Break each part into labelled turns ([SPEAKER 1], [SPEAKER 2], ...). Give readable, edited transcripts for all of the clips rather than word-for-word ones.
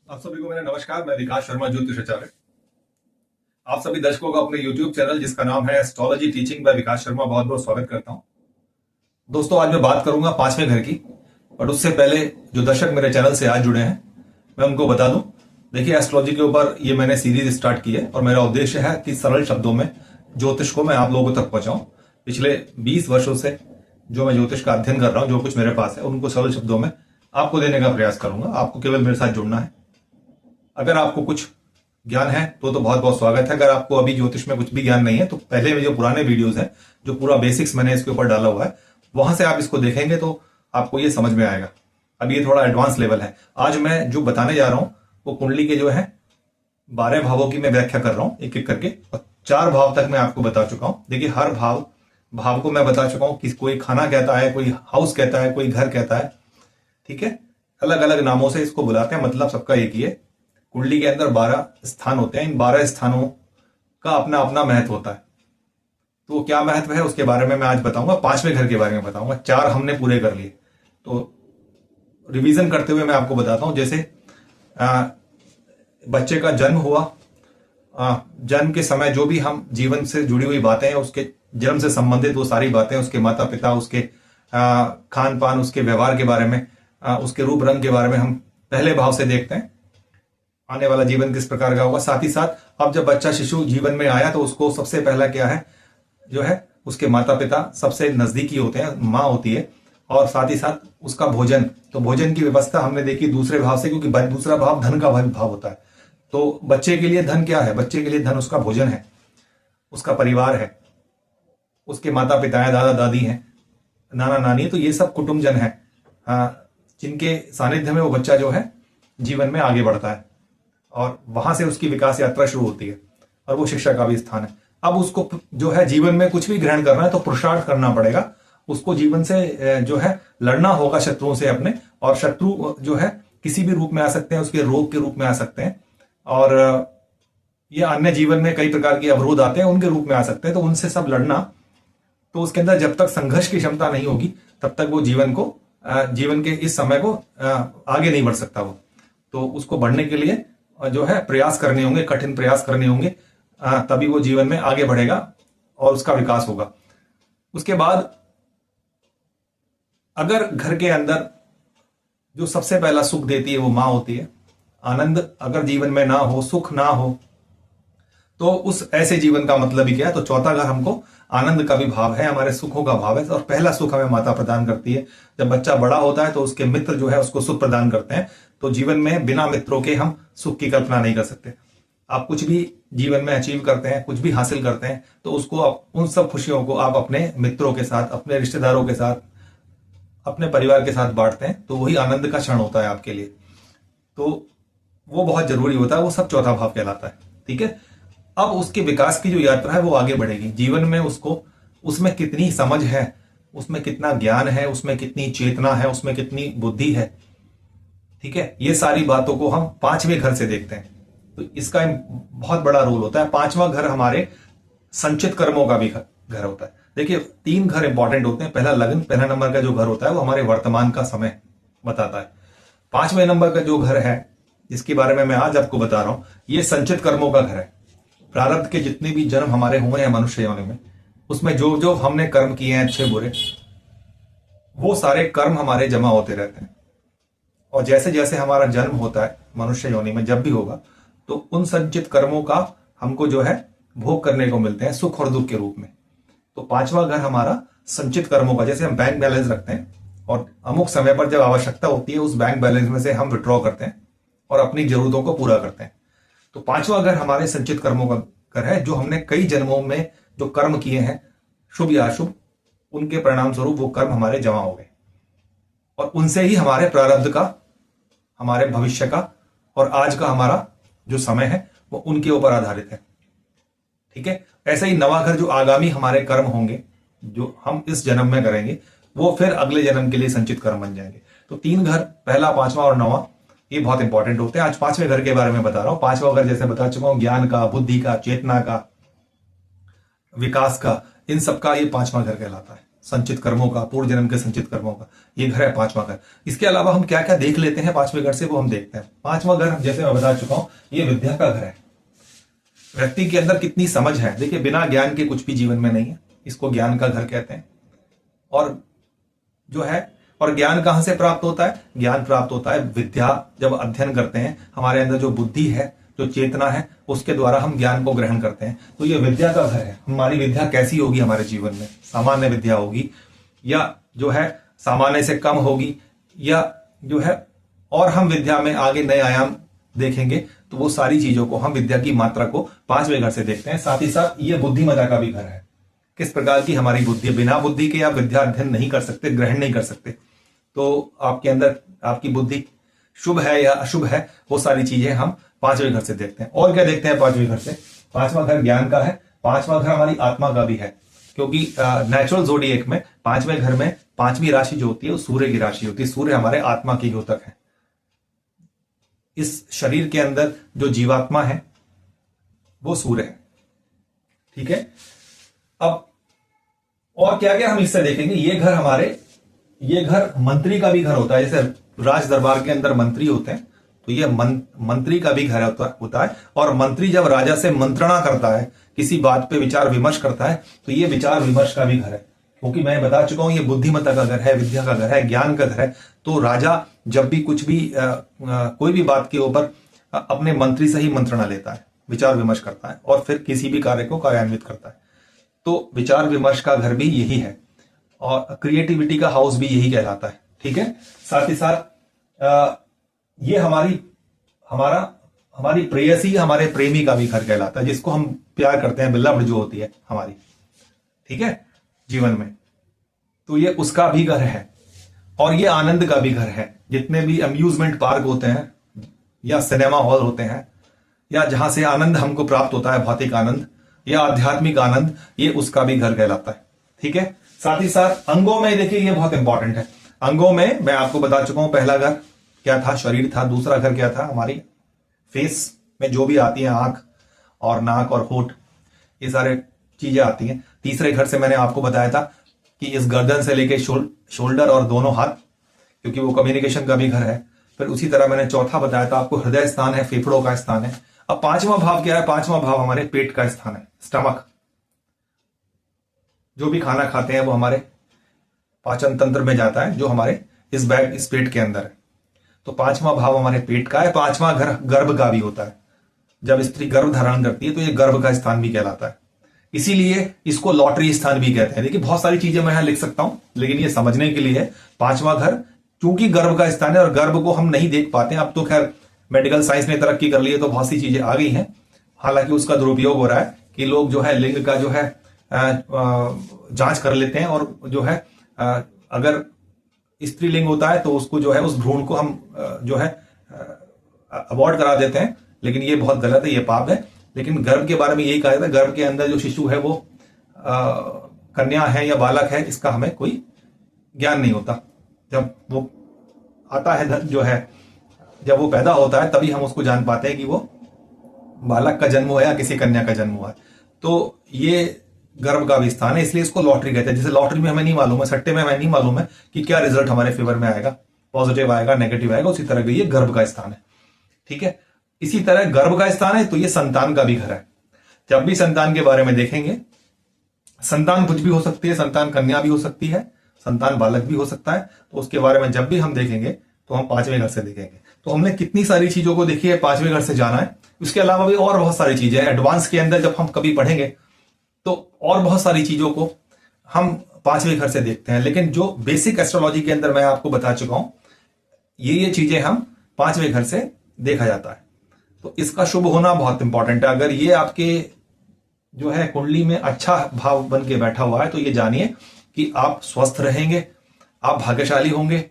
[SPEAKER 1] आप सभी को मेरा नमस्कार। मैं विकास शर्मा ज्योतिष आचार्य। आप सभी दर्शकों का अपने YouTube चैनल जिसका नाम है एस्ट्रोलॉजी टीचिंग बाय विकास शर्मा बहुत बहुत स्वागत करता हूं। दोस्तों, आज मैं बात करूंगा पांचवें घर की, और उससे पहले जो दर्शक मेरे चैनल से आज जुड़े हैं मैं उनको बता दूं। देखिए, एस्ट्रोलॉजी के ऊपर ये मैंने सीरीज स्टार्ट की है और मेरा उद्देश्य है कि सरल शब्दों में ज्योतिष को मैं आप लोगों तक पहुंचाऊं। पिछले 20 वर्षों से जो मैं ज्योतिष का अध्ययन कर रहा हूं, जो कुछ मेरे पास है, उनको सरल शब्दों में आपको देने का प्रयास करूंगा। आपको केवल मेरे साथ जुड़ना है। अगर आपको कुछ ज्ञान है तो बहुत बहुत स्वागत है। अगर आपको अभी ज्योतिष में कुछ भी ज्ञान नहीं है तो पहले में जो पुराने वीडियोस हैं, जो पूरा बेसिक्स मैंने इसके ऊपर डाला हुआ है, वहां से आप इसको देखेंगे तो आपको ये समझ में आएगा। अब ये थोड़ा एडवांस लेवल है। आज मैं जो बताने जा रहा हूं वो कुंडली के जो है 12 भावों की मैं व्याख्या कर रहा हूं एक एक करके, और 4 भाव तक मैं आपको बता चुका हूं। देखिए, हर भाव को मैं बता चुका हूं कि कोई खाना कहता है, कोई हाउस कहता है, कोई घर कहता है। ठीक है, अलग अलग नामों से इसको बुलाते हैं, मतलब सबका एक ही है। कुंडली के अंदर 12 स्थान होते हैं। इन 12 स्थानों का अपना अपना महत्व होता है। तो क्या महत्व है उसके बारे में मैं आज बताऊंगा। पांचवें घर के बारे में बताऊंगा। 4 हमने पूरे कर लिए, तो रिवीजन करते हुए मैं आपको बताता हूं। जैसे बच्चे का जन्म हुआ, जन्म के समय जो भी हम जीवन से जुड़ी हुई बातें हैं, उसके जन्म से संबंधित वो सारी बातें, उसके माता पिता, उसके खान पान, उसके व्यवहार के बारे में, उसके रूप रंग के बारे में हम पहले भाव से देखते हैं। आने वाला जीवन किस प्रकार का होगा। साथ ही साथ अब जब बच्चा शिशु जीवन में आया तो उसको सबसे पहला क्या है, जो है उसके माता पिता सबसे नजदीकी होते हैं, माँ होती है। और साथ ही साथ उसका भोजन, तो भोजन की व्यवस्था हमने देखी दूसरे भाव से, क्योंकि दूसरा भाव धन का भाव होता है। तो बच्चे के लिए धन क्या है? बच्चे के लिए धन उसका भोजन है, उसका परिवार है, उसके माता पिता है, दादा दादी हैं, नाना नानी है। तो ये सब कुटुंबजन है, जिनके सानिध्य में वो बच्चा जो है जीवन में आगे बढ़ता है, और वहां से उसकी विकास यात्रा शुरू होती है, और वो शिक्षा का भी स्थान है। अब उसको जो है जीवन में कुछ भी ग्रहण करना है तो पुरुषार्थ करना पड़ेगा। उसको जीवन से जो है लड़ना होगा शत्रुओं से अपने, और शत्रु जो है किसी भी रूप में आ सकते हैं, उसके रोग के रूप में आ सकते हैं, और ये अन्य जीवन में कई प्रकार के अवरोध आते हैं, उनके रूप में आ सकते हैं। तो उनसे सब लड़ना, तो उसके अंदर जब तक संघर्ष की क्षमता नहीं होगी तब तक वो जीवन के इस समय को आगे नहीं बढ़ सकता। वो तो उसको बढ़ने के लिए जो है प्रयास करने होंगे, कठिन प्रयास करने होंगे, तभी वो जीवन में आगे बढ़ेगा और उसका विकास होगा। उसके बाद अगर घर के अंदर जो सबसे पहला सुख देती है वो मां होती है। आनंद अगर जीवन में ना हो, सुख ना हो, तो उस ऐसे जीवन का मतलब ही क्या है। तो चौथा घर हमको आनंद का भी भाव है, हमारे सुखों का भाव है, और पहला सुख हमें माता प्रदान करती है। जब बच्चा बड़ा होता है तो उसके मित्र जो है उसको सुख प्रदान करते हैं। तो जीवन में बिना मित्रों के हम सुख की कल्पना नहीं कर सकते। आप कुछ भी जीवन में अचीव करते हैं, कुछ भी हासिल करते हैं, तो उसको उन सब खुशियों को आप अपने मित्रों के साथ, अपने रिश्तेदारों के साथ, अपने परिवार के साथ बांटते हैं। तो वही आनंद का क्षण होता है आपके लिए। तो वो बहुत जरूरी होता है। वो सब चौथा भाव कहलाता है। ठीक है, अब उसके विकास की जो यात्रा है वो आगे बढ़ेगी। जीवन में उसको, उसमें कितनी समझ है, उसमें कितना ज्ञान है, उसमें कितनी चेतना है, उसमें कितनी बुद्धि है। ठीक है, ये सारी बातों को हम पांचवें घर से देखते हैं। तो इसका बहुत बड़ा रोल होता है। पांचवा घर हमारे संचित कर्मों का भी घर होता है। देखिए, 3 घर इंपॉर्टेंट होते हैं। पहला लग्न, पहला नंबर का जो घर होता है वो हमारे वर्तमान का समय बताता है। 5वें नंबर का जो घर है जिसके बारे में मैं आज आपको बता रहा हूं, ये संचित कर्मों का घर है। प्रारब्ध के जितने भी जन्म हमारे हुए हैं मनुष्य योनि में, उसमें जो जो हमने कर्म किए हैं अच्छे बुरे, वो सारे कर्म हमारे जमा होते रहते हैं। और जैसे जैसे हमारा जन्म होता है मनुष्य योनि में, जब भी होगा, तो उन संचित कर्मों का हमको जो है भोग करने को मिलते हैं, सुख और दुख के रूप में। तो 5वां घर हमारा संचित कर्मों का, जैसे हम बैंक बैलेंस रखते हैं और अमुक समय पर जब आवश्यकता होती है उस बैंक बैलेंस में से हम विड्रॉ करते हैं और अपनी जरूरतों को पूरा करते हैं। तो 5वां घर हमारे संचित कर्मों का घर है, जो हमने कई जन्मों में जो कर्म किए हैं, शुभ या अशुभ, उनके परिणाम स्वरूप वो कर्म हमारे जमा हो गए, और उनसे ही हमारे प्रारब्ध का, हमारे भविष्य का और आज का हमारा जो समय है वो उनके ऊपर आधारित है। ठीक है, ऐसे ही 9वां घर जो आगामी हमारे कर्म होंगे, जो हम इस जन्म में करेंगे, वो फिर अगले जन्म के लिए संचित कर्म बन जाएंगे। तो 3 घर, पहला, 5वां और 9वां, ये बहुत इंपॉर्टेंट होते हैं। आज 5वें घर के बारे में बता रहा हूं। 5वां घर जैसे बता चुका हूं, ज्ञान का, बुद्धि का, चेतना का, विकास का, इन सब का ये 5वां घर कहलाता है। संचित कर्मों का, पूर्व जन्म के संचित कर्मों का। ये घर है पांचवा घर। इसके अलावा हम क्या क्या देख लेते हैं पांचवें घर से, वो हम देखते हैं। पांचवा घर जैसे मैं बता चुका हूं, ये विद्या का घर है। व्यक्ति के अंदर कितनी समझ है, देखिए बिना ज्ञान के कुछ भी जीवन में नहीं है, इसको ज्ञान का घर कहते हैं। और जो है, और ज्ञान कहां से प्राप्त होता है? ज्ञान प्राप्त होता है विद्या, जब अध्ययन करते हैं, हमारे अंदर जो बुद्धि है, जो चेतना है, उसके द्वारा हम ज्ञान को ग्रहण करते हैं। तो ये विद्या का घर है। हमारी विद्या कैसी होगी हमारे जीवन में? सामान्य विद्या होगी, या जो है सामान्य से कम होगी, या जो है और हम विद्या में आगे नए आयाम देखेंगे। तो वो सारी चीजों को, हम विद्या की मात्रा को पांचवें घर से देखते हैं। साथ ही साथ ये बुद्धिमत्ता का भी घर है। किस प्रकार की हमारी बुद्धि, बिना बुद्धि के आप विद्या अध्ययन नहीं कर सकते, ग्रहण नहीं कर सकते। तो आपके अंदर आपकी बुद्धि शुभ है या अशुभ है, वो सारी चीजें हम पांचवें घर से देखते हैं। और क्या देखते हैं पांचवें घर से? पांचवा घर ज्ञान का है, पांचवा घर हमारी आत्मा का भी है। क्योंकि नेचुरल ज़ोडिएक में पांचवें घर में पांचवी राशि जो होती है वो सूर्य की राशि होती है। सूर्य हमारे आत्मा की द्योतक है। इस शरीर के अंदर जो जीवात्मा है वो सूर्य है। ठीक है। अब और क्या क्या हम इससे देखेंगे? ये घर मंत्री का भी घर होता है। जैसे राज दरबार के अंदर मंत्री होते हैं, तो ये मंत्री का भी घर होता है। और मंत्री जब राजा से मंत्रणा करता है, किसी बात पे विचार विमर्श करता है, तो ये विचार विमर्श का भी घर है। क्योंकि मैं बता चुका हूं, ये बुद्धिमत्ता का घर है, विद्या का घर है, ज्ञान का घर है। तो राजा जब भी कुछ भी कोई भी बात के ऊपर अपने मंत्री से ही मंत्रणा लेता है, विचार विमर्श करता है, और फिर किसी भी कार्य को कार्यान्वित करता है। तो विचार विमर्श का घर भी यही है, और क्रिएटिविटी का हाउस भी यही कहलाता है। ठीक है। साथ ही साथ ये हमारी प्रेयसी, हमारे प्रेमी का भी घर कहलाता है, जिसको हम प्यार करते हैं, बिल्लव जो होती है हमारी, ठीक है, जीवन में। तो ये उसका भी घर है। और ये आनंद का भी घर है। जितने भी अम्यूजमेंट पार्क होते हैं, या सिनेमा हॉल होते हैं, या जहां से आनंद हमको प्राप्त होता है, भौतिक आनंद या आध्यात्मिक आनंद, ये उसका भी घर कहलाता है। ठीक है। साथ ही साथ अंगों में देखिए, ये बहुत इंपॉर्टेंट है। अंगों में मैं आपको बता चुका हूं, पहला घर क्या था? शरीर था। दूसरा घर क्या था? हमारी फेस में जो भी आती है, आंख और नाक और होठ, ये सारे चीजें आती हैं। तीसरे घर से मैंने आपको बताया था कि इस गर्दन से लेके शोल्डर और दोनों हाथ, क्योंकि वो कम्युनिकेशन का भी घर है। फिर उसी तरह मैंने चौथा बताया था आपको, हृदय स्थान है, फेफड़ों का स्थान है। अब पांचवा भाव क्या है? पांचवा भाव हमारे पेट का स्थान है, स्टमक। जो भी खाना खाते हैं वो हमारे पाचन तंत्र में जाता है, जो हमारे इस पेट के अंदर है। तो पांचवा भाव हमारे पेट का है। पांचवा घर गर्भ का भी होता है। जब स्त्री गर्भ धारण करती है तो ये गर्भ का स्थान भी कहलाता है। इसीलिए इसको लॉटरी स्थान भी कहते हैं। देखिए बहुत सारी चीजें मैं यहां लिख सकता हूं, लेकिन ये समझने के लिए पांचवा घर चूंकि गर्भ का स्थान है, और गर्भ को हम नहीं देख पाते हैं। अब तो खैर मेडिकल साइंस ने तरक्की कर ली है, तो बहुत सी चीजें आ गई हैं। हालांकि उसका दुरुपयोग हो रहा है कि लोग जो है लिंग का जो है जांच कर लेते हैं, और जो है अगर स्त्रीलिंग होता है तो उसको जो है, उस भ्रूण को हम जो है अवॉइड करा देते हैं। लेकिन ये बहुत गलत है, ये पाप है। लेकिन गर्भ के बारे में यही कहा जाता है, गर्भ के अंदर जो शिशु है वो कन्या है या बालक है, इसका हमें कोई ज्ञान नहीं होता। जब वो आता है जो है, जब वो पैदा होता है, तभी हम उसको जान पाते हैं कि वो बालक का जन्म हुआ है या किसी कन्या का जन्म हुआ है। तो ये गर्भ का भी स्थान है, इसलिए इसको लॉटरी कहते हैं। जैसे लॉटरी में हमें नहीं मालूम है, सट्टे में हमें नहीं मालूम है कि क्या रिजल्ट हमारे फेवर में आएगा, पॉजिटिव आएगा, नेगेटिव आएगा, उसी तरह का ये गर्भ का स्थान है। ठीक है। इसी तरह गर्भ का स्थान है तो ये संतान का भी घर है। जब भी संतान के बारे में देखेंगे, संतान कुछ भी हो सकती है, संतान कन्या भी हो सकती है, संतान बालक भी हो सकता है। तो उसके बारे में जब भी हम देखेंगे तो हम पांचवें घर से देखेंगे। तो हमने कितनी सारी चीजों को देखी है, पांचवें घर से जाना है। उसके अलावा भी और बहुत सारी चीजें एडवांस के अंदर जब हम कभी पढ़ेंगे तो और बहुत सारी चीजों को हम पांचवें घर से देखते हैं। लेकिन जो बेसिक एस्ट्रोलॉजी के अंदर मैं आपको बता चुका हूं, ये चीजें हम पांचवें घर से देखा जाता है। तो इसका शुभ होना बहुत इंपॉर्टेंट है। अगर ये आपके जो है कुंडली में अच्छा भाव बन के बैठा हुआ है, तो ये जानिए कि आप स्वस्थ रहेंगे, आप भाग्यशाली होंगे,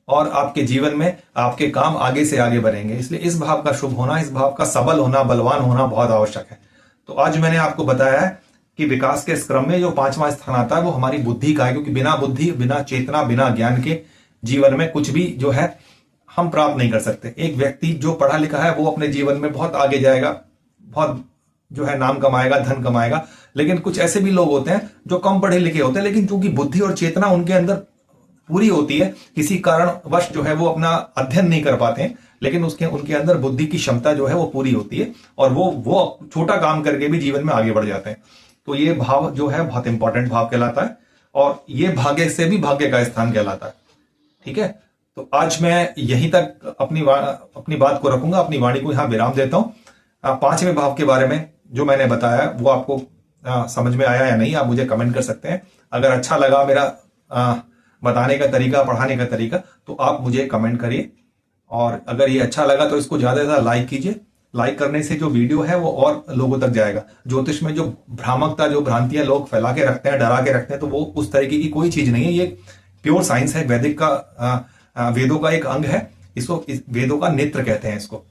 [SPEAKER 1] और आपके जीवन में आपके काम आगे से आगे बढ़ेंगे। इसलिए इस भाव का शुभ होना, इस भाव का सबल होना, बलवान होना बहुत आवश्यक है। तो आज मैंने आपको बताया है कि विकास के इस क्रम में जो पांचवा स्थान आता है वो हमारी बुद्धि का है। क्योंकि बिना बुद्धि, बिना चेतना, बिना ज्ञान के जीवन में कुछ भी जो है हम प्राप्त नहीं कर सकते। एक व्यक्ति जो पढ़ा लिखा है वो अपने जीवन में बहुत आगे जाएगा, बहुत जो है नाम कमाएगा, धन कमाएगा। लेकिन कुछ ऐसे भी लोग होते हैं जो कम पढ़े लिखे होते हैं, लेकिन चूंकि बुद्धि और चेतना उनके अंदर पूरी होती है, किसी कारणवश जो है वो अपना अध्ययन नहीं कर पाते हैं, लेकिन उनके अंदर बुद्धि की क्षमता जो है वो पूरी होती है और वो छोटा काम करके भी जीवन में आगे बढ़ जाते हैं। तो ये भाव जो है बहुत इंपॉर्टेंट भाव कहलाता है और ये भाग्य से भी भाग्य का स्थान कहलाता है। ठीक है, तो आज मैं यहीं तक अपनी बात को रखूंगा, अपनी वाणी को यहां विराम देता हूं। पांचवें भाव के बारे में जो मैंने बताया वो आपको समझ में आया या नहीं, आप मुझे कमेंट कर सकते हैं। अगर अच्छा लगा मेरा बताने का तरीका, पढ़ाने का तरीका, तो आप मुझे कमेंट करिए और अगर ये अच्छा लगा तो इसको ज्यादा से ज्यादा लाइक कीजिए। लाइक करने से जो वीडियो है वो और लोगों तक जाएगा। ज्योतिष में जो भ्रामकता, जो भ्रांतियां लोग फैला के रखते हैं, डरा के रखते हैं, तो वो उस तरीके की कोई चीज नहीं है। ये प्योर साइंस है, वैदिक का वेदों का एक अंग है। इसको वेदों का नेत्र कहते हैं इसको।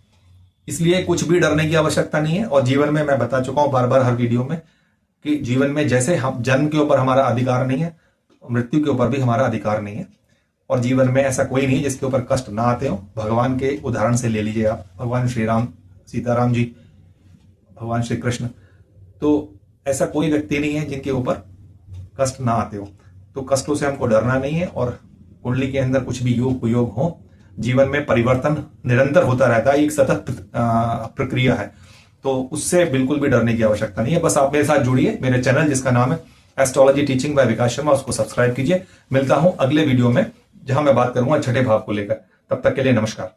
[SPEAKER 1] इसलिए कुछ भी डरने की आवश्यकता नहीं है। और जीवन में मैं बता चुका हूं बार बार हर वीडियो में कि जीवन में जैसे हम जन्म के ऊपर हमारा अधिकार नहीं है, मृत्यु के ऊपर भी हमारा अधिकार नहीं है। और जीवन में ऐसा कोई नहीं है जिसके ऊपर कष्ट ना आते हो। भगवान के उदाहरण से ले लीजिए आप, भगवान श्री राम, सीताराम जी, भगवान श्री कृष्ण, तो ऐसा कोई व्यक्ति नहीं है जिनके ऊपर कष्ट ना आते हो। तो कष्टों से हमको डरना नहीं है। और कुंडली के अंदर कुछ भी योग कुयोग हो, जीवन में परिवर्तन निरंतर होता रहता है, एक सतत प्रक्रिया है, तो उससे बिल्कुल भी डरने की आवश्यकता नहीं है। बस आप मेरे साथ जुड़िए, मेरे चैनल जिसका नाम है एस्ट्रोलॉजी टीचिंग बाय विकास शर्मा, उसको सब्सक्राइब कीजिए। मिलता हूं अगले वीडियो में जहां मैं बात करूंगा छठे भाव को लेकर। तब तक के लिए नमस्कार।